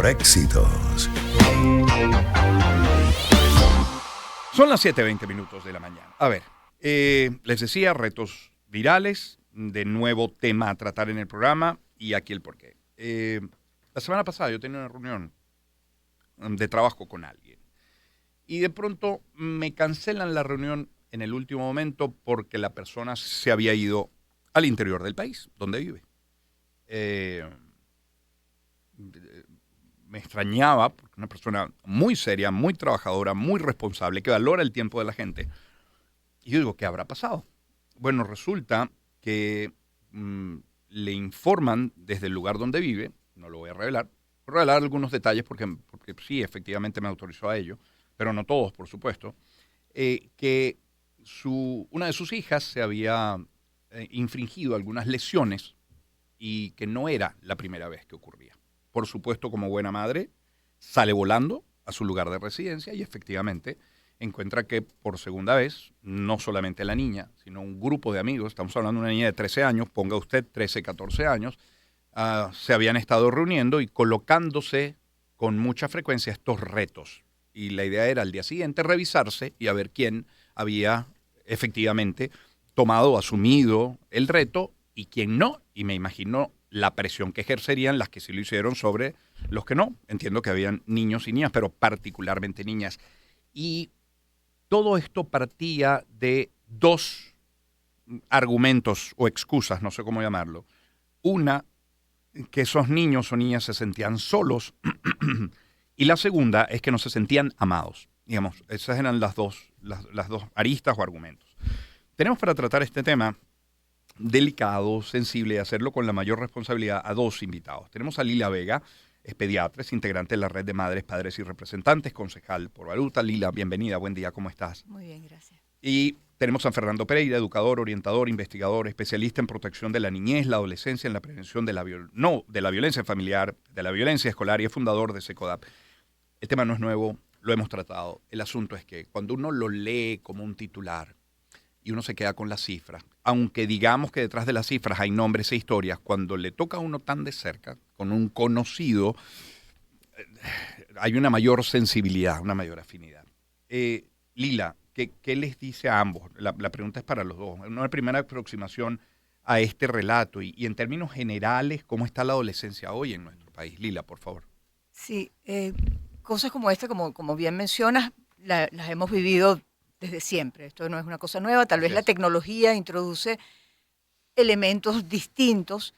por Éxitos. Son las 7:20 de la mañana. A ver, les decía, retos virales, de nuevo tema a tratar en el programa y aquí el porqué. La semana pasada yo tenía una reunión de trabajo con alguien y de pronto me cancelan la reunión en el último momento porque la persona se había ido al interior del país, donde vive. Me extrañaba, porque una persona muy seria, muy trabajadora, muy responsable, que valora el tiempo de la gente. Y yo digo, ¿qué habrá pasado? Bueno, resulta que le informan desde el lugar donde vive, no lo voy a revelar, voy a revelar algunos detalles porque sí, efectivamente me autorizó a ello, pero no todos, por supuesto, que una de sus hijas se había infringido algunas lesiones y que no era la primera vez que ocurría. Por supuesto, como buena madre, sale volando a su lugar de residencia y efectivamente encuentra que por segunda vez, no solamente la niña, sino un grupo de amigos, estamos hablando de una niña de 13 años, ponga usted 13, 14 años, se habían estado reuniendo y colocándose con mucha frecuencia estos retos. Y la idea era al día siguiente revisarse y a ver quién había efectivamente tomado o asumido el reto y quién no. Y me imagino la presión que ejercerían las que sí lo hicieron sobre los que no. Entiendo que habían niños y niñas, pero particularmente niñas. Y todo esto partía de dos argumentos o excusas, no sé cómo llamarlo. Una, que esos niños o niñas se sentían solos y la segunda es que no se sentían amados. Digamos, esas eran las dos aristas o argumentos. Tenemos para tratar este tema delicado, sensible y hacerlo con la mayor responsabilidad a dos invitados. Tenemos a Lila Vega, es pediatra, es integrante de la red de madres, padres y representantes, concejal por Baruta. Lila, bienvenida, buen día, ¿cómo estás? Muy bien, gracias. Y tenemos a Fernando Pereira, educador, orientador, investigador, especialista en protección de la niñez, la adolescencia, en la prevención de la violencia familiar, de la violencia escolar y es fundador de SECODAP. El tema no es nuevo, lo hemos tratado. El asunto es que cuando uno lo lee como un titular y uno se queda con las cifras, aunque digamos que detrás de las cifras hay nombres e historias, cuando le toca a uno tan de cerca, con un conocido, hay una mayor sensibilidad, una mayor afinidad. Lila, ¿qué les dice a ambos? La pregunta es para los dos. Una primera aproximación a este relato y en términos generales, ¿cómo está la adolescencia hoy en nuestro país? Lila, por favor. Sí, cosas como esta, como bien mencionas, las hemos vivido desde siempre. Esto no es una cosa nueva. Tal vez la tecnología introduce elementos distintos,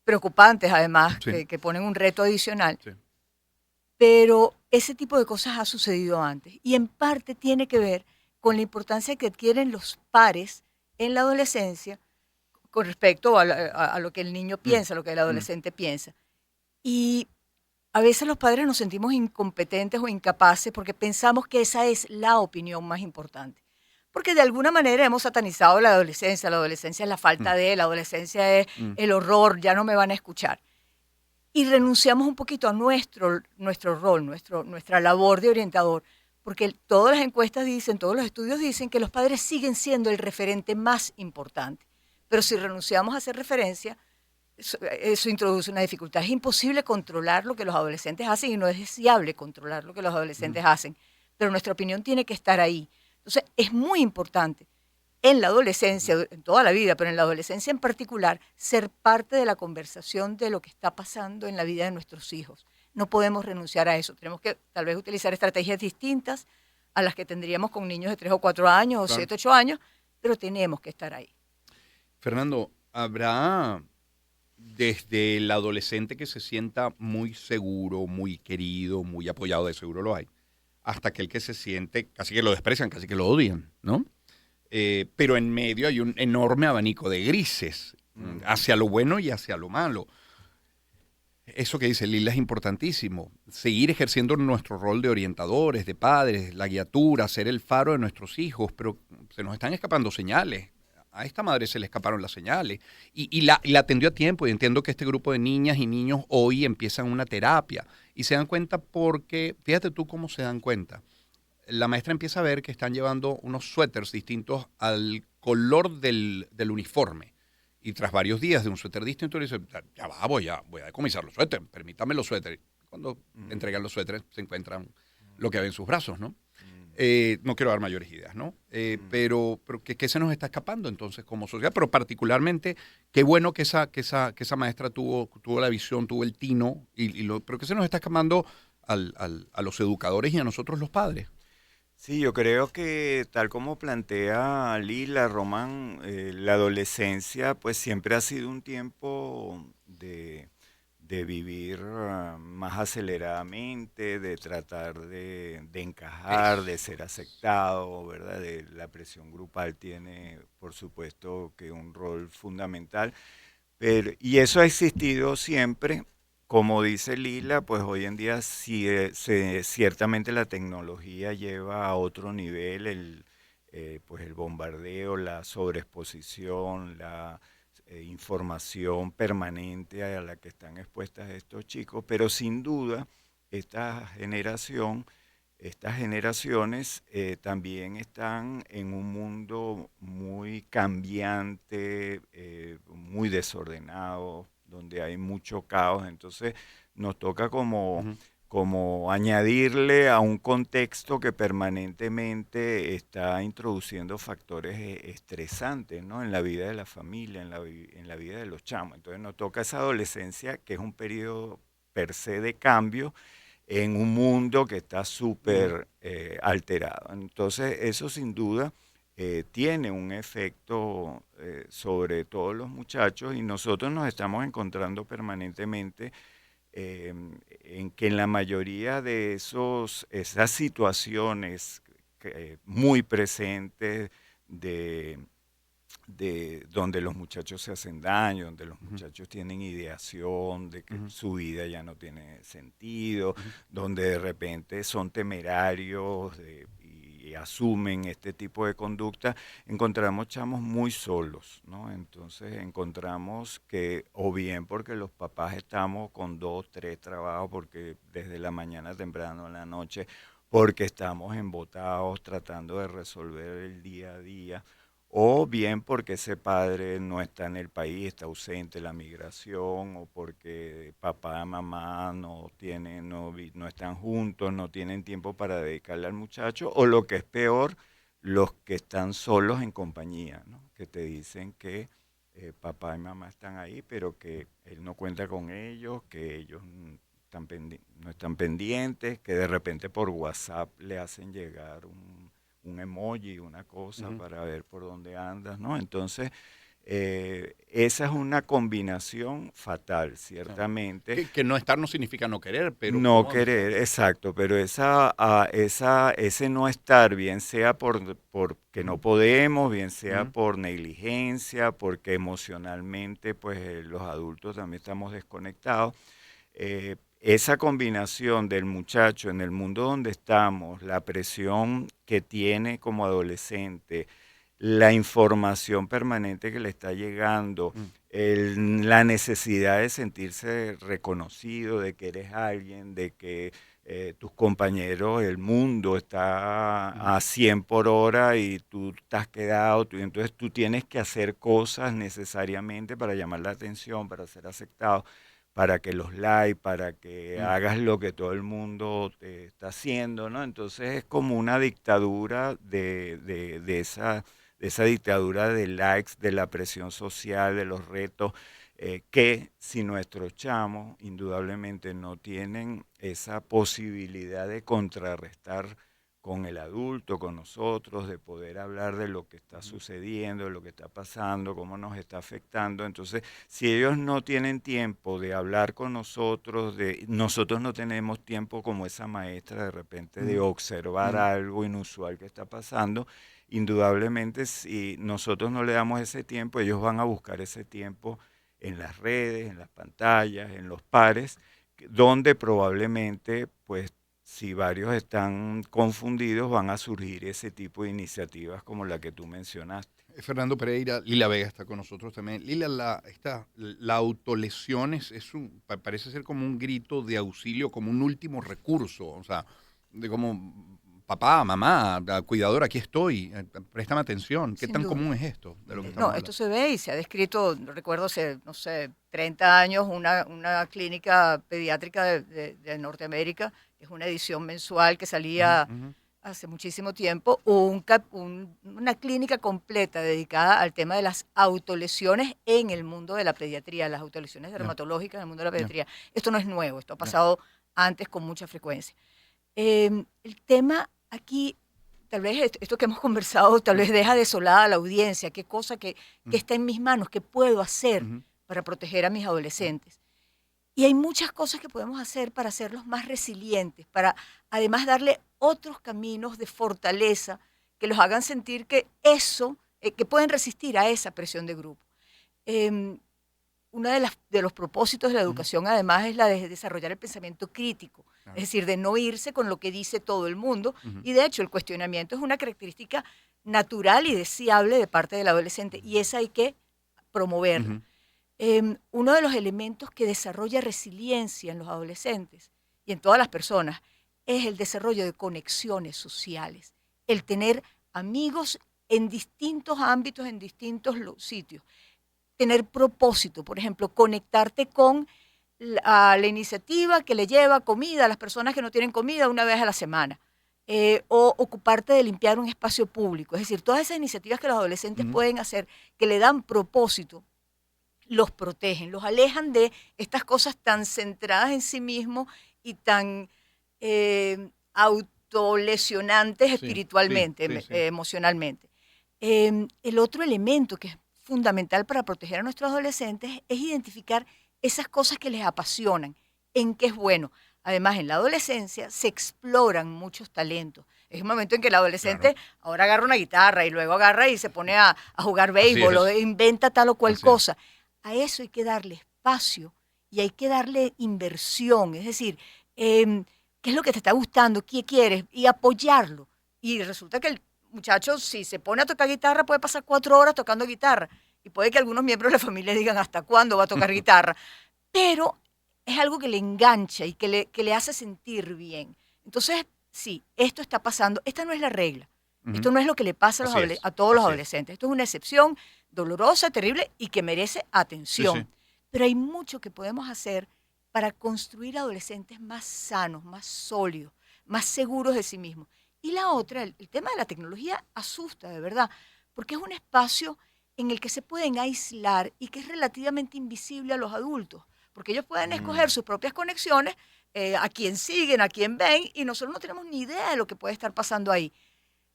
preocupantes además, Sí. que ponen un reto adicional. Sí. Pero ese tipo de cosas ha sucedido antes. Y en parte tiene que ver con la importancia que adquieren los pares en la adolescencia con respecto a lo que el niño piensa, a lo que el adolescente piensa. Y a veces los padres nos sentimos incompetentes o incapaces porque pensamos que esa es la opinión más importante. Porque de alguna manera hemos satanizado la adolescencia es la falta de, la adolescencia es el horror, ya no me van a escuchar. Y renunciamos un poquito a nuestro rol, nuestra labor de orientador, porque todas las encuestas dicen, todos los estudios dicen que los padres siguen siendo el referente más importante. Pero si renunciamos a hacer referencia, eso introduce una dificultad. Es imposible controlar lo que los adolescentes hacen y no es deseable controlar lo que los adolescentes hacen, pero nuestra opinión tiene que estar ahí. Entonces, es muy importante en la adolescencia, en toda la vida, pero en la adolescencia en particular, ser parte de la conversación de lo que está pasando en la vida de nuestros hijos. No podemos renunciar a eso. Tenemos que tal vez utilizar estrategias distintas a las que tendríamos con niños de 3 o 4 años o 7 o 8 años, pero tenemos que estar ahí. Fernando, ¿habrá desde el adolescente que se sienta muy seguro, muy querido, muy apoyado, de seguro lo hay, hasta aquel que se siente, casi que lo desprecian, casi que lo odian, ¿no? Pero en medio hay un enorme abanico de grises, hacia lo bueno y hacia lo malo. Eso que dice Lila es importantísimo. Seguir ejerciendo nuestro rol de orientadores, de padres, la guiatura, ser el faro de nuestros hijos, pero se nos están escapando señales. A esta madre se le escaparon las señales y la atendió a tiempo y entiendo que este grupo de niñas y niños hoy empiezan una terapia y se dan cuenta porque, fíjate tú cómo se dan cuenta. La maestra empieza a ver que están llevando unos suéteres distintos al color del uniforme. Y tras varios días de un suéter distinto, le dice, ya va, voy a decomisar los suéteres, permítame los suéteres. cuando entregan los suéteres se encuentran lo que hay en sus brazos, ¿no? No quiero dar mayores ideas, ¿no? Pero ¿qué se nos está escapando entonces como sociedad? Pero particularmente, qué bueno que esa maestra tuvo la visión, tuvo el tino, pero ¿qué se nos está escapando a los educadores y a nosotros los padres? Sí, yo creo que tal como plantea Lila, Román, la adolescencia pues siempre ha sido un tiempo de vivir más aceleradamente, de tratar de encajar, de ser aceptado, ¿verdad? La presión grupal tiene, por supuesto, que un rol fundamental. Y eso ha existido siempre. Como dice Lila, pues hoy en día sí, ciertamente la tecnología lleva a otro nivel pues el bombardeo, la sobreexposición, la información permanente a la que están expuestas estos chicos, pero sin duda esta generación estas generaciones también están en un mundo muy cambiante, muy desordenado, donde hay mucho caos. Entonces nos toca Ujú. como añadirle a un contexto que permanentemente está introduciendo factores estresantes, ¿no? En la vida de la familia, en la vida de los chamos. Entonces nos toca esa adolescencia, que es un periodo per se de cambio, en un mundo que está Ujú. súper alterado. Entonces, eso sin duda tiene un efecto sobre todos los muchachos y nosotros nos estamos encontrando permanentemente en que en la mayoría de esas situaciones muy presentes de donde los muchachos se hacen daño, donde los Ujú. muchachos tienen ideación de que Ujú. su vida ya no tiene sentido, Ujú. donde de repente son temerarios y asumen este tipo de conducta, encontramos chamos muy solos, ¿no? Entonces encontramos que, o bien porque los papás estamos con 2, 3 trabajos, porque desde la mañana temprano en la noche, porque estamos embotados tratando de resolver el día a día, o bien porque ese padre no está en el país, está ausente, la migración, o porque papá y mamá no están juntos, no tienen tiempo para dedicarle al muchacho, o lo que es peor, los que están solos en compañía, ¿no? Que te dicen que papá y mamá están ahí, pero que él no cuenta con ellos, que ellos no están pendientes, que de repente por WhatsApp le hacen llegar un emoji, una cosa Ujú. para ver por dónde andas, ¿no? Entonces, esa es una combinación fatal, Claro. ciertamente. Que no estar no significa no querer, pero No ¿cómo vamos a...? querer, exacto, pero ese no estar, bien sea porque no Ujú. podemos, bien sea Ujú. por negligencia, porque emocionalmente, pues los adultos también estamos desconectados, esa combinación del muchacho en el mundo donde estamos, la presión que tiene como adolescente, la información permanente que le está llegando, Mm. la necesidad de sentirse reconocido, de que eres alguien, de que tus compañeros, el mundo está Mm. a 100 por hora y tú estás quedado, entonces tú tienes que hacer cosas necesariamente para llamar la atención, para ser aceptado, para que los likes, para que Mm. hagas lo que todo el mundo te está haciendo, ¿no? Entonces es como una dictadura de esa dictadura de likes, de la presión social, de los retos, que si nuestros chamos indudablemente no tienen esa posibilidad de contrarrestar con el adulto, con nosotros, de poder hablar de lo que está Ujú. sucediendo, de lo que está pasando, cómo nos está afectando. Entonces, si ellos no tienen tiempo de hablar con nosotros, nosotros no tenemos tiempo como esa maestra de repente de Ujú. observar Ujú. algo inusual que está pasando, indudablemente si nosotros no le damos ese tiempo, ellos van a buscar ese tiempo en las redes, en las pantallas, en los pares, donde probablemente, pues, si varios están confundidos, van a surgir ese tipo de iniciativas como la que tú mencionaste. Fernando Pereira, Lila Vega está con nosotros también. Lila, la autolesión parece ser como un grito de auxilio, como un último recurso, o sea, de como papá, mamá, cuidador, aquí estoy, préstame atención. ¿Qué Sin tan duda. común es esto de lo que No, estamos esto hablando? se ve y se ha descrito, recuerdo hace, no sé, 30 años, una clínica pediátrica de Norteamérica, que es una edición mensual que Ujú, salía ujú. hace muchísimo tiempo, una clínica completa dedicada al tema de las autolesiones en el mundo de la pediatría, las autolesiones Ya, dermatológicas en el mundo de la ya, pediatría. Esto no es nuevo, esto ha ya. pasado antes con mucha frecuencia. El tema aquí, tal vez esto que hemos conversado, tal vez deja desolada a la audiencia, qué cosa que Ujú, está en mis manos, qué puedo hacer ujú, para proteger a mis ujú. adolescentes. Y hay muchas cosas que podemos hacer para hacerlos más resilientes, para además darle otros caminos de fortaleza que los hagan sentir que que pueden resistir a esa presión de grupo. Em, uno de los propósitos de la Ujú, educación, además, es la de desarrollar el pensamiento crítico, es claro. decir, de no irse con lo que dice todo el mundo. Ujú, Y de hecho, el cuestionamiento es una característica natural y deseable de parte del adolescente, y esa hay que promoverla. ujú, Uno de los elementos que desarrolla resiliencia en los adolescentes y en todas las personas es el desarrollo de conexiones sociales, el tener amigos en distintos ámbitos, en distintos sitios, tener propósito, por ejemplo, conectarte con la iniciativa que le lleva comida a las personas que no tienen comida una vez a la semana, o ocuparte de limpiar un espacio público. Es decir, todas esas iniciativas que los adolescentes ujú. pueden hacer, que le dan propósito, los protegen, los alejan de estas cosas tan centradas en sí mismos y tan autolesionantes Sí, sí, espiritualmente, sí, sí. emocionalmente. El otro elemento que es fundamental para proteger a nuestros adolescentes es identificar esas cosas que les apasionan, en qué es bueno. Además, en la adolescencia se exploran muchos talentos. Es un momento en que el Claro. adolescente ahora agarra una guitarra y luego agarra y se pone a jugar Así béisbol o es, inventa tal o cual así es. cosa. A eso hay que darle espacio y hay que darle inversión. Es decir, ¿qué es lo que te está gustando? ¿Qué quieres? Y apoyarlo. Y resulta que el muchacho, si se pone a tocar guitarra, puede pasar 4 horas tocando guitarra. Y puede que algunos miembros de la familia digan hasta cuándo va a tocar guitarra. Pero es algo que le engancha y que le hace sentir bien. Entonces, sí, esto está pasando. Esta no es la regla. Esto Ujú. no es lo que le pasa a, Así es, a todos los así es. adolescentes. Esto es una excepción dolorosa, terrible y que merece Sí, sí. atención. Pero hay mucho que podemos hacer para construir adolescentes más sanos, más sólidos, más seguros de sí mismos. Y la otra, el tema de la tecnología asusta, de verdad, porque es un espacio en el que se pueden aislar y que es relativamente invisible a los adultos, porque ellos pueden escoger Mm, sus propias conexiones, a quién siguen, a quién ven, y nosotros no tenemos ni idea de lo que puede estar pasando ahí.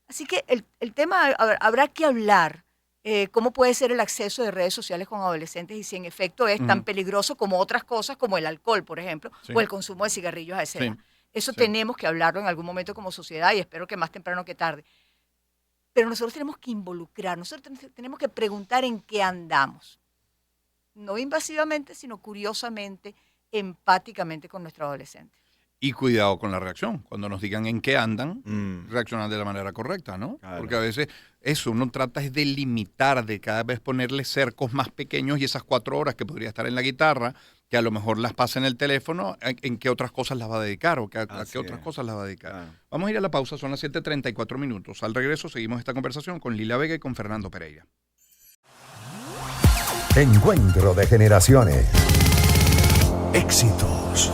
Así que el tema, a ver, habrá que hablar cómo puede ser el acceso de redes sociales con adolescentes y si en efecto es tan Ujú. peligroso como otras cosas, como el alcohol, por ejemplo, o Sí, el consumo de cigarrillos a esa edad. sí, Eso sí. tenemos que hablarlo en algún momento como sociedad y espero que más temprano que tarde. Pero nosotros tenemos que involucrar, nosotros tenemos que preguntar en qué andamos. No invasivamente, sino curiosamente, empáticamente con nuestro adolescente. Y cuidado con la reacción. Cuando nos digan en qué andan, mm, reaccionar de la manera correcta, ¿no? Porque a claro. veces eso uno trata es de limitar, de cada vez ponerle cercos más pequeños y esas 4 horas que podría estar en la guitarra, que a lo mejor las pasa en el teléfono, ¿en qué otras cosas las va a dedicar o a qué Así otras es. cosas las va a dedicar? Claro. Vamos a ir a la pausa, son las 7:34. Al regreso seguimos esta conversación con Lila Vega y con Fernando Pereira. Encuentro de generaciones. Éxitos.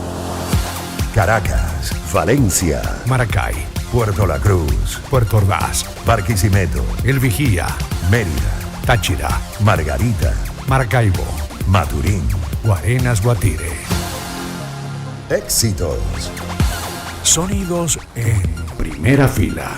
Caracas, Valencia, Maracay, Puerto La Cruz, Puerto Ordaz, Barquisimeto, El Vigía, Mérida, Táchira, Margarita, Maracaibo, Maturín. Guarenas, Guatire. Éxitos. Sonidos en primera fila.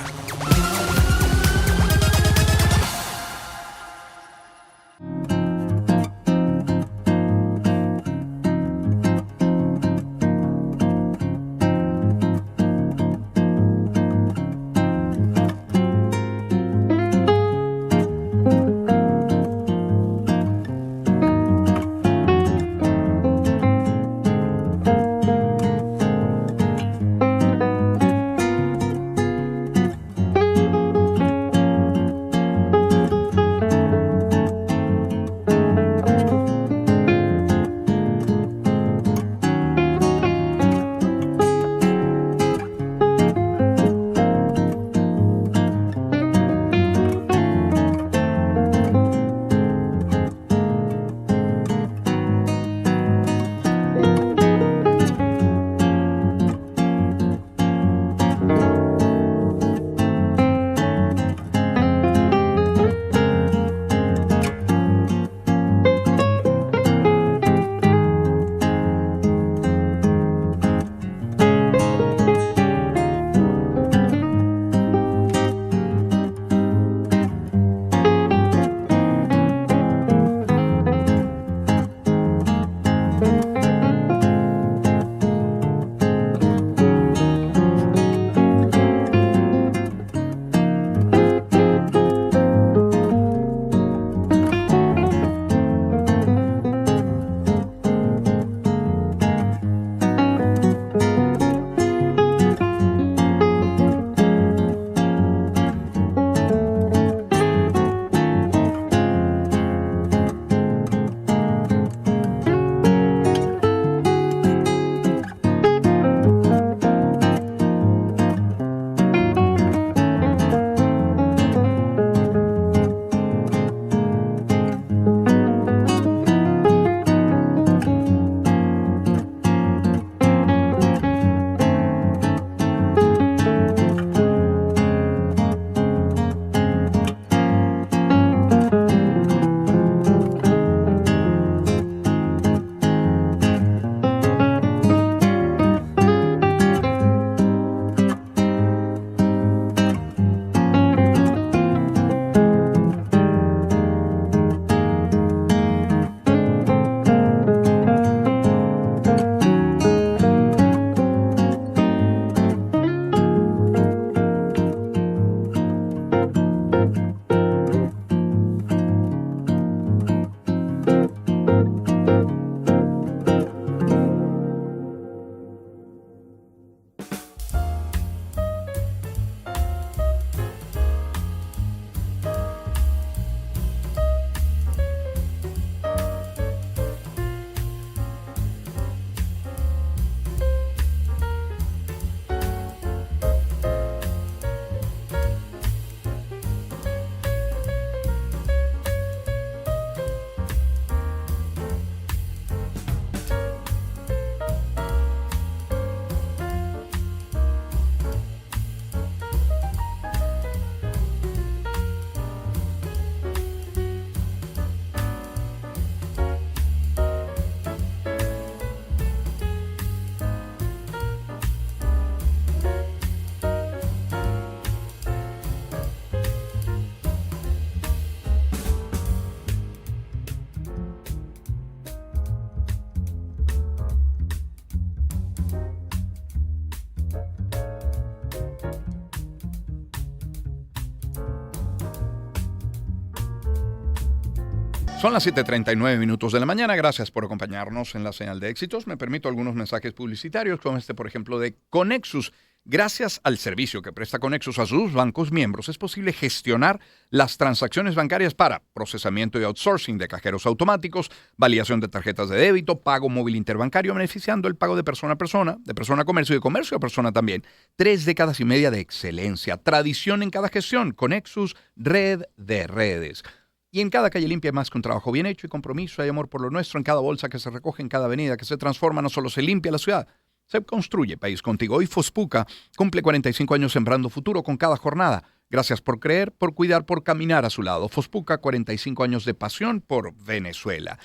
Son las 7:39 de la mañana. Gracias por acompañarnos en la señal de éxitos. Me permito algunos mensajes publicitarios, como este, por ejemplo, de Conexus. Gracias al servicio que presta Conexus a sus bancos miembros, es posible gestionar las transacciones bancarias para procesamiento y outsourcing de cajeros automáticos, validación de tarjetas de débito, pago móvil interbancario, beneficiando el pago de persona a persona, de persona a comercio y de comercio a persona también. 3 décadas y media de excelencia, tradición en cada gestión. Conexus, red de redes. Y en cada calle limpia hay más que un trabajo bien hecho y compromiso. Hay amor por lo nuestro en cada bolsa que se recoge, en cada avenida que se transforma. No solo se limpia la ciudad, se construye país contigo. Hoy Fospuca cumple 45 años sembrando futuro con cada jornada. Gracias por creer, por cuidar, por caminar a su lado. Fospuca, 45 años de pasión por Venezuela.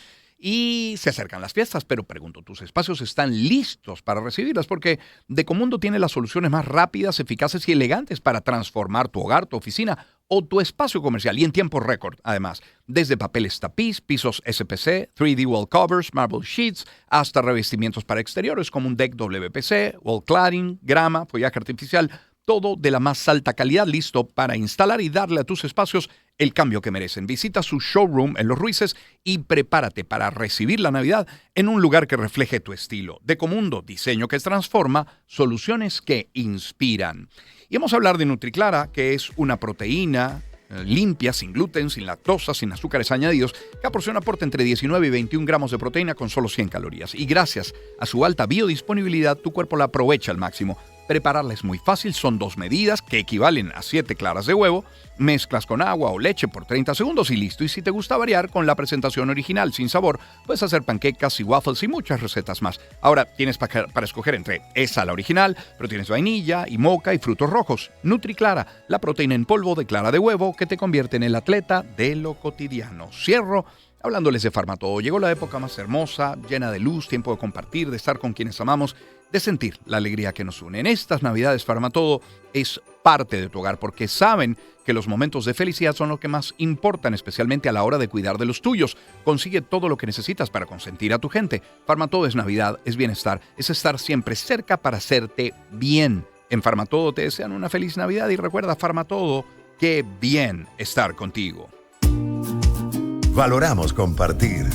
Y se acercan las fiestas, pero pregunto, ¿tus espacios están listos para recibirlas? Porque Decomundo tiene las soluciones más rápidas, eficaces y elegantes para transformar tu hogar, tu oficina o tu espacio comercial, y en tiempo récord, además. Desde papeles tapiz, pisos SPC, 3D wall covers, marble sheets, hasta revestimientos para exteriores como un deck WPC, wall cladding, grama, follaje artificial, todo de la más alta calidad, listo para instalar y darle a tus espacios el cambio que merecen. Visita su showroom en Los Ruices y prepárate para recibir la Navidad en un lugar que refleje tu estilo. Decomundo, diseño que transforma, soluciones que inspiran. Y vamos a hablar de Nutriclara, que es una proteína limpia, sin gluten, sin lactosa, sin azúcares añadidos, que aporta aporte entre 19 y 21 gramos de proteína con solo 100 calorías. Y gracias a su alta biodisponibilidad, tu cuerpo la aprovecha al máximo. Prepararla es muy fácil, son 2 medidas que equivalen a 7 claras de huevo, mezclas con agua o leche por 30 segundos y listo. Y si te gusta variar con la presentación original sin sabor, puedes hacer panquecas y waffles y muchas recetas más. Ahora tienes para escoger entre esa, la original, pero tienes vainilla y moca y frutos rojos. Nutriclara, la proteína en polvo de clara de huevo que te convierte en el atleta de lo cotidiano. Cierro hablándoles de Farmatodo. Llegó la época más hermosa, llena de luz, tiempo de compartir, de estar con quienes amamos, de sentir la alegría que nos une. En estas Navidades, Farmatodo es parte de tu hogar porque saben que los momentos de felicidad son lo que más importan, especialmente a la hora de cuidar de los tuyos. Consigue todo lo que necesitas para consentir a tu gente. Farmatodo es Navidad, es bienestar, es estar siempre cerca para hacerte bien. En Farmatodo te desean una feliz Navidad y recuerda, Farmatodo, qué bien estar contigo. Valoramos compartir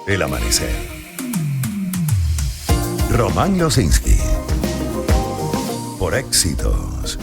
el amanecer. Román Losinski. Por Éxitos.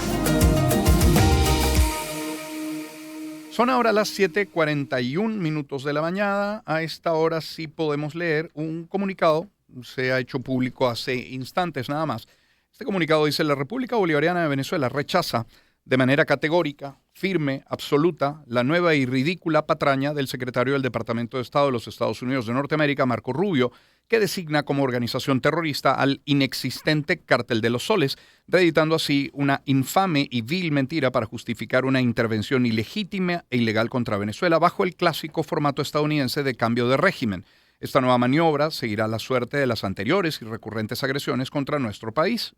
Son ahora las 7:41 de la mañana. A esta hora sí podemos leer un comunicado. Se ha hecho público hace instantes nada más. Este comunicado dice: la República Bolivariana de Venezuela rechaza de manera categórica, firme, absoluta, la nueva y ridícula patraña del secretario del Departamento de Estado de los Estados Unidos de Norteamérica, Marco Rubio, que designa como organización terrorista al inexistente Cártel de los Soles, reeditando así una infame y vil mentira para justificar una intervención ilegítima e ilegal contra Venezuela bajo el clásico formato estadounidense de cambio de régimen. Esta nueva maniobra seguirá la suerte de las anteriores y recurrentes agresiones contra nuestro país.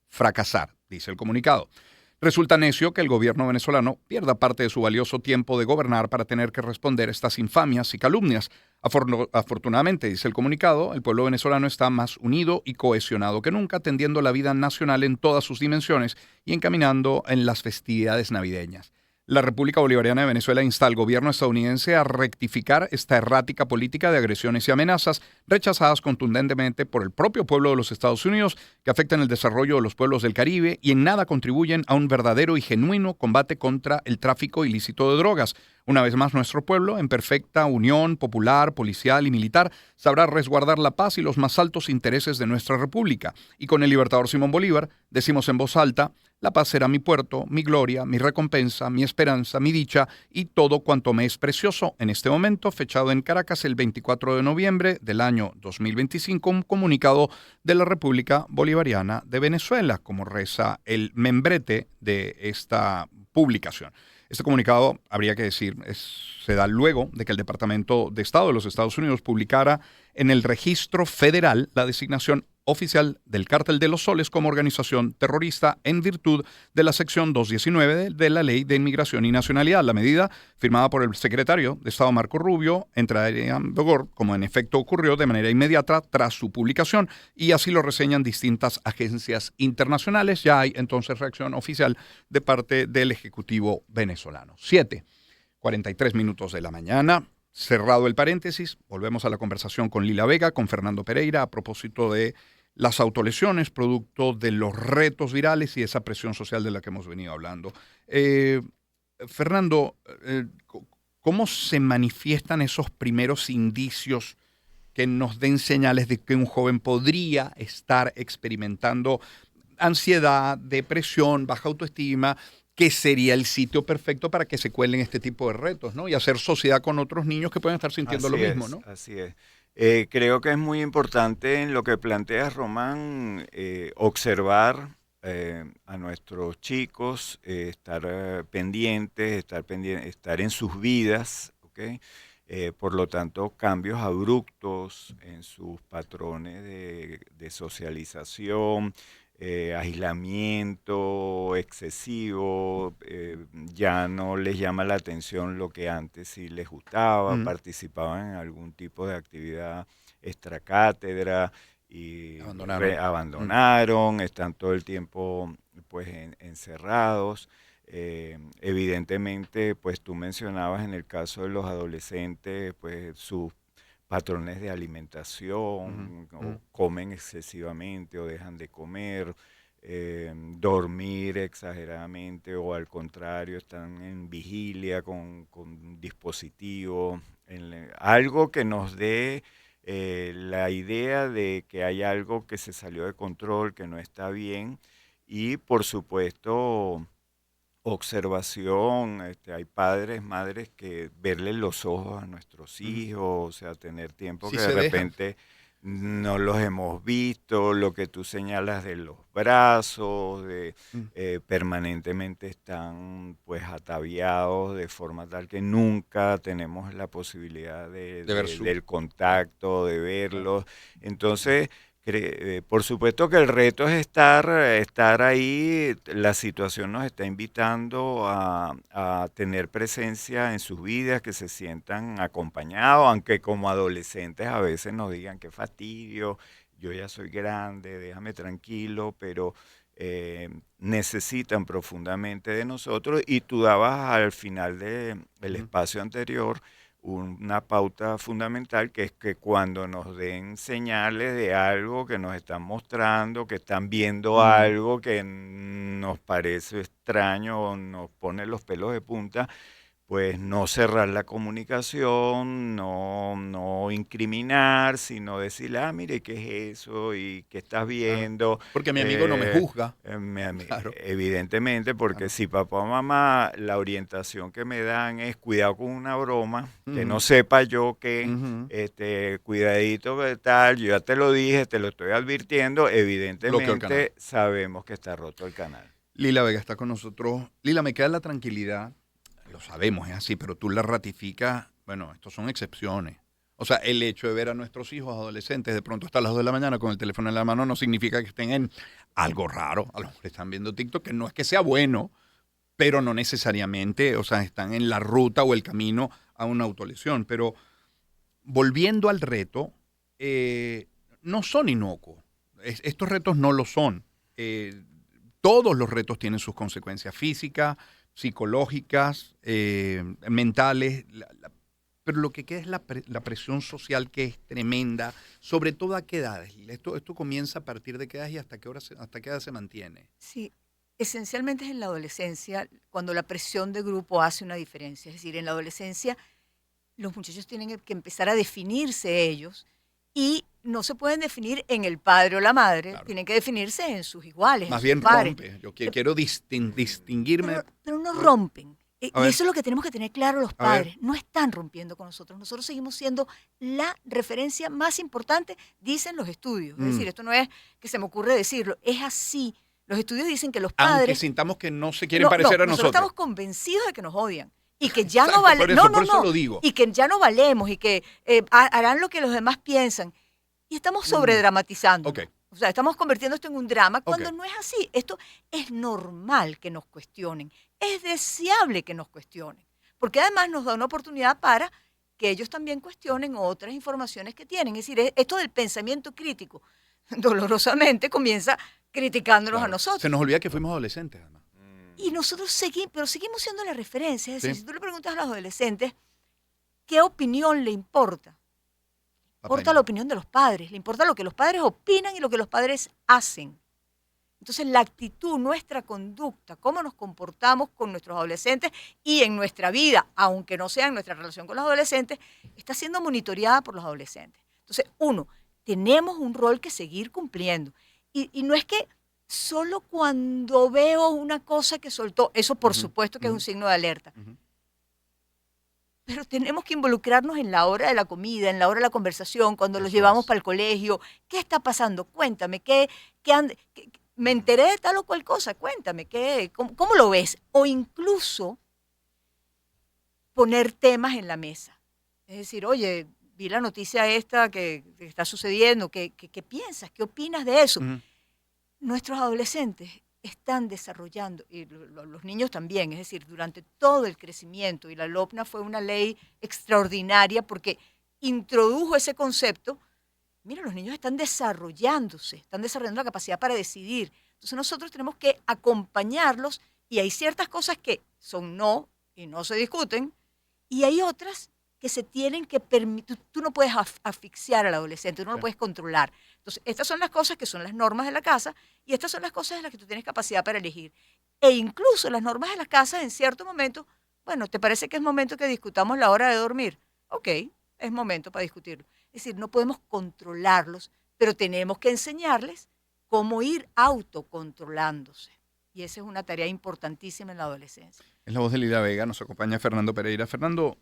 Fracasar, dice el comunicado. Resulta necio que el gobierno venezolano pierda parte de su valioso tiempo de gobernar para tener que responder estas infamias y calumnias. Afortunadamente, dice el comunicado, el pueblo venezolano está más unido y cohesionado que nunca, atendiendo la vida nacional en todas sus dimensiones y encaminando en las festividades navideñas. La República Bolivariana de Venezuela insta al gobierno estadounidense a rectificar esta errática política de agresiones y amenazas rechazadas contundentemente por el propio pueblo de los Estados Unidos, que afectan el desarrollo de los pueblos del Caribe y en nada contribuyen a un verdadero y genuino combate contra el tráfico ilícito de drogas. Una vez más, nuestro pueblo, en perfecta unión popular, policial y militar, sabrá resguardar la paz y los más altos intereses de nuestra república. Y con el libertador Simón Bolívar, decimos en voz alta: la paz será mi puerto, mi gloria, mi recompensa, mi esperanza, mi dicha y todo cuanto me es precioso. En este momento, fechado en Caracas el 24 de noviembre del año 2025, un comunicado de la República Bolivariana de Venezuela, como reza el membrete de esta publicación. Este comunicado, habría que decir, se da luego de que el Departamento de Estado de los Estados Unidos publicara en el registro federal la designación oficial del Cártel de los Soles como organización terrorista en virtud de la sección 219 de la Ley de Inmigración y Nacionalidad. La medida, firmada por el secretario de Estado Marco Rubio, entraría en vigor, como en efecto ocurrió, de manera inmediata tras su publicación, y así lo reseñan distintas agencias internacionales. Ya hay entonces reacción oficial de parte del Ejecutivo venezolano. 7. 43 minutos de la mañana. Cerrado el paréntesis, volvemos a la conversación con Lila Vega, con Fernando Pereira, a propósito de las autolesiones, producto de los retos virales y esa presión social de la que hemos venido hablando. Fernando, ¿cómo se manifiestan esos primeros indicios que nos den señales de que un joven podría estar experimentando ansiedad, depresión, baja autoestima, que sería el sitio perfecto para que se cuelen este tipo de retos, ¿no? Y hacer sociedad con otros niños que pueden estar sintiendo lo mismo, ¿no? Así es. Creo que es muy importante en lo que planteas, Román, observar a nuestros chicos, estar pendientes, estar en sus vidas, ¿ok? Por lo tanto, cambios abruptos en sus patrones de socialización, aislamiento excesivo, ya no les llama la atención lo que antes sí les gustaba, participaban en algún tipo de actividad extracátedra y abandonaron, están todo el tiempo pues encerrados. Evidentemente, pues tú mencionabas en el caso de los adolescentes, pues sus patrones de alimentación, o comen excesivamente o dejan de comer, dormir exageradamente o al contrario están en vigilia con dispositivos, algo que nos dé la idea de que hay algo que se salió de control, que no está bien y por supuesto observación, hay padres, madres que verle los ojos a nuestros hijos, o sea, tener tiempo Sí que se de dejan. repente no los hemos visto, lo que tú señalas de los brazos, permanentemente están pues ataviados de forma tal que nunca tenemos la posibilidad De ver su... del contacto, de verlos. Entonces, por supuesto que el reto es estar ahí, la situación nos está invitando a tener presencia en sus vidas, que se sientan acompañados, aunque como adolescentes a veces nos digan qué fastidio, yo ya soy grande, déjame tranquilo, pero necesitan profundamente de nosotros y tú dabas al final del espacio anterior una pauta fundamental que es que cuando nos den señales de algo que nos están mostrando, que están viendo algo que nos parece extraño o nos pone los pelos de punta, pues no cerrar la comunicación, no incriminar, sino decirle, mire, ¿qué es eso? ¿Y qué estás Claro. viendo? Porque mi amigo no me juzga. Claro. Evidentemente, porque Claro. si papá o mamá la orientación que me dan es cuidado con una broma, que no sepa yo que, cuidadito que tal, yo ya te lo dije, te lo estoy advirtiendo, Bloqueo el canal. evidentemente sabemos que está roto el canal. Lila Vega está con nosotros. Lila, me queda la tranquilidad, lo sabemos, es así, pero tú la ratificas, bueno, estos son excepciones. O sea, el hecho de ver a nuestros hijos adolescentes de pronto hasta las 2 de la mañana con el teléfono en la mano no significa que estén en algo raro. A lo mejor están viendo TikTok, que no es que sea bueno, pero no necesariamente, o sea, están en la ruta o el camino a una autolesión. Pero volviendo al reto, no son inocuos. Estos retos no lo son. Todos los retos tienen sus consecuencias físicas, psicológicas, mentales, pero lo que queda es la presión social que es tremenda, sobre todo a qué edades. Esto comienza a partir de qué edad y hasta qué edad se mantiene. Sí, esencialmente es en la adolescencia cuando la presión de grupo hace una diferencia. Es decir, en la adolescencia los muchachos tienen que empezar a definirse ellos y no se pueden definir en el padre o la madre, Claro. Tienen que definirse en sus iguales. Más en bien sus pares. rompe. Yo quiero distinguirme. Pero no rompen. Y A ver. eso es lo que tenemos que tener claro los A ver. padres. No están rompiendo con nosotros. Nosotros seguimos siendo la referencia más importante, dicen los estudios. Es decir, esto no es que se me ocurre decirlo, es así. Los estudios dicen que los padres... Aunque sintamos que no se quieren parecer a nosotros. estamos convencidos de que nos odian. Y que ya Exacto, no valemos. por eso lo digo. Y que ya no valemos y que harán lo que los demás piensan. Y estamos sobredramatizando. Ok. O sea, estamos convirtiendo esto en un drama cuando Ok. no es así. Esto es normal que nos cuestionen. Es deseable que nos cuestionen. Porque además nos da una oportunidad para que ellos también cuestionen otras informaciones que tienen. Es decir, esto del pensamiento crítico, dolorosamente comienza criticándonos Claro. a nosotros. Se nos olvida que fuimos adolescentes, además. Y nosotros seguimos siendo la referencia. Es decir, Sí. si tú le preguntas a los adolescentes, ¿qué opinión le importa? Papá y Importa la mamá. opinión de los padres, le importa lo que los padres opinan y lo que los padres hacen. Entonces, la actitud, nuestra conducta, cómo nos comportamos con nuestros adolescentes y en nuestra vida, aunque no sea en nuestra relación con los adolescentes, está siendo monitoreada por los adolescentes. Entonces, uno, tenemos un rol que seguir cumpliendo. Y no es que solo cuando veo una cosa que soltó, eso por Ujú, supuesto que es un ujú, signo de alerta, ujú. pero tenemos que involucrarnos en la hora de la comida, en la hora de la conversación, cuando los Eso llevamos es. para el colegio. ¿Qué está pasando? Cuéntame, me enteré de tal o cual cosa, cuéntame, cómo lo ves? O incluso poner temas en la mesa. Es decir, oye, vi la noticia esta que está sucediendo, ¿qué piensas? ¿Qué opinas de eso? Ujú. Nuestros adolescentes están desarrollando, y los niños también, es decir, durante todo el crecimiento, y la LOPNA fue una ley extraordinaria porque introdujo ese concepto. Mira, los niños están desarrollando la capacidad para decidir. Entonces nosotros tenemos que acompañarlos y hay ciertas cosas que son no y no se discuten y hay otras que se tienen que permitir. Tú no puedes asfixiar al adolescente, tú no lo Sí. puedes controlar. Entonces, estas son las cosas que son las normas de la casa y estas son las cosas en las que tú tienes capacidad para elegir. E incluso las normas de la casa en cierto momento, bueno, ¿te parece que es momento que discutamos la hora de dormir? Ok, es momento para discutirlo. Es decir, no podemos controlarlos, pero tenemos que enseñarles cómo ir autocontrolándose. Y esa es una tarea importantísima en la adolescencia. Es la voz de Lila Vega, nos acompaña Fernando Pereira. Fernando,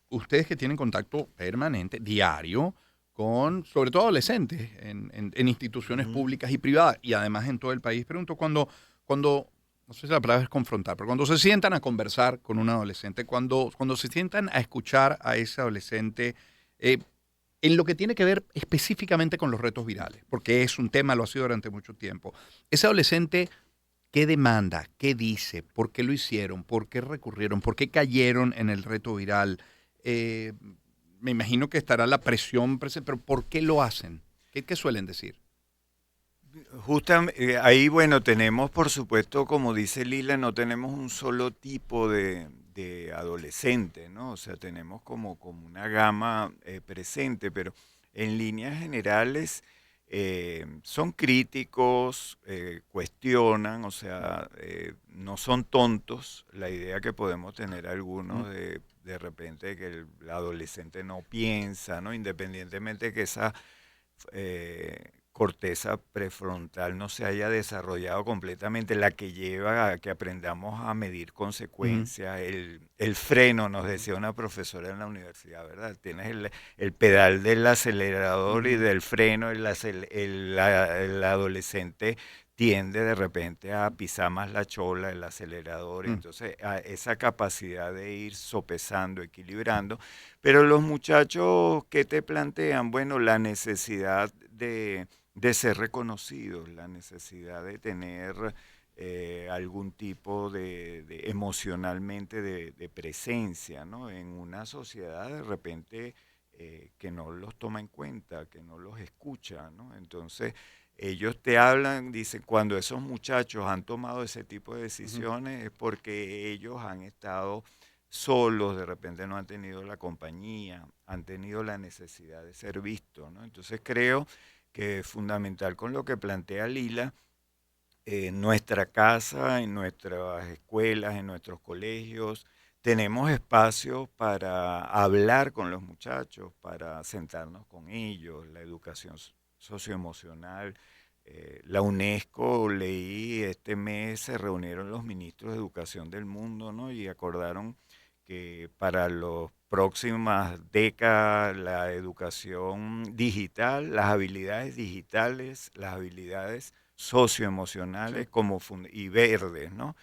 ustedes que tienen contacto permanente, diario, con sobre todo adolescentes en instituciones Ujú. públicas y privadas y además en todo el país, pregunto, cuando no sé si la palabra es confrontar, pero cuando se sientan a conversar con un adolescente, cuando se sientan a escuchar a ese adolescente, eh, en lo que tiene que ver específicamente con los retos virales, porque es un tema, lo ha sido durante mucho tiempo, ese adolescente, ¿qué demanda? ¿Qué dice? ¿Por qué lo hicieron? ¿Por qué recurrieron? ¿Por qué cayeron en el reto viral? Eh, Me imagino que estará la presión presente, pero ¿por qué lo hacen? ¿Qué suelen decir? Justamente, ahí, bueno, tenemos, por supuesto, como dice Lila, no tenemos un solo tipo de adolescente, ¿no? O sea, tenemos como una gama presente, pero en líneas generales son críticos, cuestionan, o sea, no son tontos. La idea que podemos tener Mm, algunos de repente que el adolescente no piensa, ¿no? Independientemente de que esa corteza prefrontal no se haya desarrollado completamente, la que lleva a que aprendamos a medir ujú, consecuencias, el freno, nos decía una profesora en la universidad, ¿verdad? Tienes el pedal del acelerador y ujú, del freno, el adolescente tiende de repente a pisar más la chola, el acelerador, y mm, entonces esa capacidad de ir sopesando, equilibrando, pero los muchachos, ¿qué te plantean? Bueno, la necesidad de ser reconocidos, la necesidad de tener algún tipo emocionalmente de presencia, ¿no? En una sociedad de repente que no los toma en cuenta, que no los escucha, ¿no? Entonces, ellos te hablan, dicen, cuando esos muchachos han tomado ese tipo de ujú. decisiones es porque ellos han estado solos, de repente no han tenido la compañía, han tenido la necesidad de ser vistos, ¿no? Entonces creo que es fundamental con lo que plantea Lila, en nuestra casa, en nuestras escuelas, en nuestros colegios, tenemos espacios para hablar con los muchachos, para sentarnos con ellos, la educación socioemocional. La UNESCO, leí este mes, se reunieron los ministros de educación del mundo, ¿no? Y acordaron que para las próximas décadas la educación digital, las habilidades digitales, las habilidades Sí. socioemocionales y verdes, ¿no?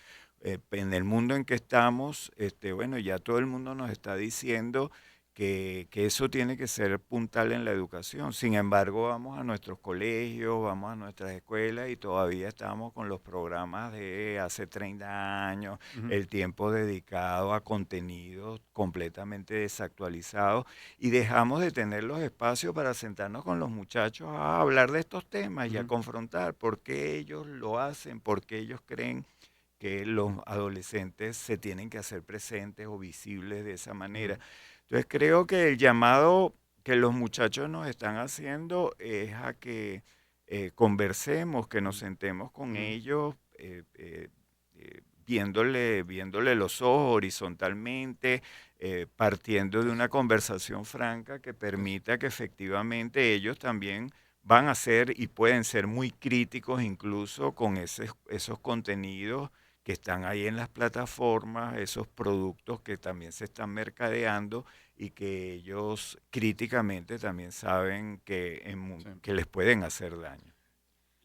En el mundo en que estamos, bueno, ya todo el mundo nos está diciendo que eso tiene que ser puntal en la educación. Sin embargo, vamos a nuestros colegios, vamos a nuestras escuelas y todavía estamos con los programas de hace 30 años, Ujú, el tiempo dedicado a contenidos completamente desactualizados y dejamos de tener los espacios para sentarnos con los muchachos a hablar de estos temas y a ujú. confrontar por qué ellos lo hacen, por qué ellos creen que los adolescentes se tienen que hacer presentes o visibles de esa manera. Entonces creo que el llamado que los muchachos nos están haciendo es a que conversemos, que nos sentemos con ellos, viéndole los ojos horizontalmente, partiendo de una conversación franca que permita que efectivamente ellos también van a ser y pueden ser muy críticos incluso con esos contenidos que están ahí en las plataformas, esos productos que también se están mercadeando y que ellos críticamente también saben que les pueden hacer daño.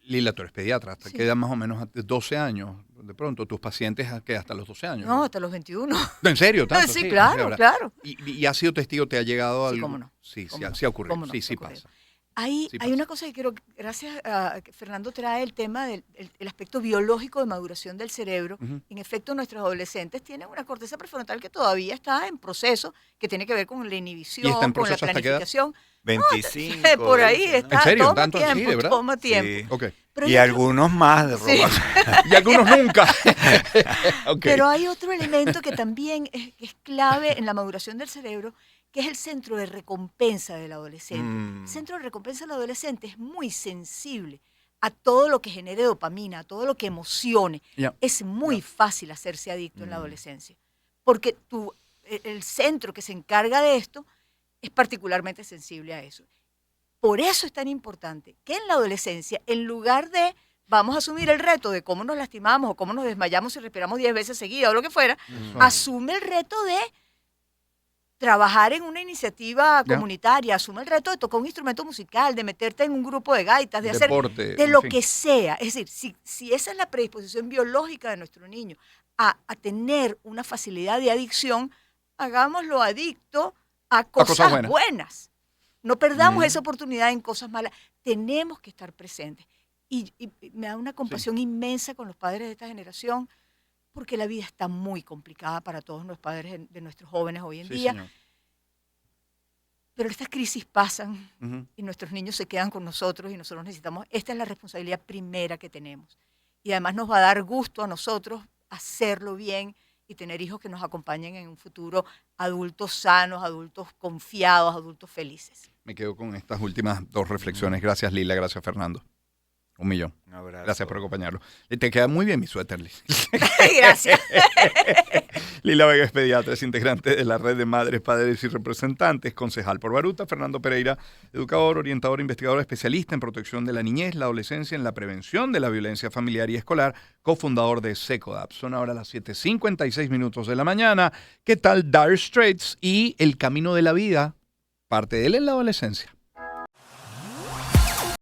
Lila, tú eres pediatra, hasta Sí. que edad más o menos 12 años, de pronto, tus pacientes que hasta los 12 años. No, hasta los 21. ¿En serio? ¿Tanto? Sí, claro, ahora. claro. ¿Y has sido testigo? ¿Te ha llegado Sí, algo? cómo no. Sí, Cómo no, sí ha ocurrido. cómo no, Sí, sí ha ocurrido. pasa. Hay Sí hay pasa. una cosa que quiero, gracias a que Fernando trae el tema del el aspecto biológico de maduración del cerebro. Ujú. En efecto, nuestros adolescentes tienen una corteza prefrontal que todavía está en proceso, que tiene que ver con la inhibición, está en con la proceso hasta qué edad? planificación. 25. Por ahí dicen, ¿no? está, ¿En serio? toma ¿Tanto así, tiempo, de verdad? toma tiempo. Ok. Pero Y hay otro- algunos más, Sí. Román. Y algunos nunca. Ok. Pero hay otro elemento que también es clave en la maduración del cerebro, que es el centro de recompensa del adolescente. Mm. El centro de recompensa del adolescente es muy sensible a todo lo que genere dopamina, a todo lo que emocione. Ya. Es muy fácil hacerse adicto en la adolescencia, porque el centro que se encarga de esto es particularmente sensible a eso. Por eso es tan importante que en la adolescencia, en lugar de vamos a asumir el reto de cómo nos lastimamos o cómo nos desmayamos si respiramos 10 veces seguidas o lo que fuera, asume el reto de trabajar en una iniciativa Ya. comunitaria, asume el reto de tocar un instrumento musical, de meterte en un grupo de gaitas, de hacer Deporte, de en lo fin. que sea. Es decir, si esa es la predisposición biológica de nuestro niño a tener una facilidad de adicción, hagámoslo adicto a cosas cosas buenas. buenas. No perdamos Mm. esa oportunidad en cosas malas. Tenemos que estar presentes. Y me da una compasión inmensa con los padres de esta generación, porque la vida está muy complicada para todos los padres de nuestros jóvenes hoy en Sí, día. señor. Pero estas crisis pasan Ujú. y nuestros niños se quedan con nosotros y nosotros necesitamos, esta es la responsabilidad primera que tenemos. Y además nos va a dar gusto a nosotros hacerlo bien y tener hijos que nos acompañen en un futuro, adultos sanos, adultos confiados, adultos felices. Me quedo con estas últimas dos reflexiones. Gracias, Lila. Gracias, Fernando. 1.000.000. Un abrazo. Gracias por acompañarnos. Te queda muy bien mi suéter, Lila. Gracias. Lila Vega es pediatra, es integrante de la red de madres, padres y representantes, concejal por Baruta. Fernando Pereira, educador, orientador, investigador, especialista en protección de la niñez, la adolescencia, en la prevención de la violencia familiar y escolar, cofundador de SECODAP. Son ahora las 7:56 de la mañana. ¿Qué tal Dire Straits y El Camino de la Vida? Parte de él en la adolescencia.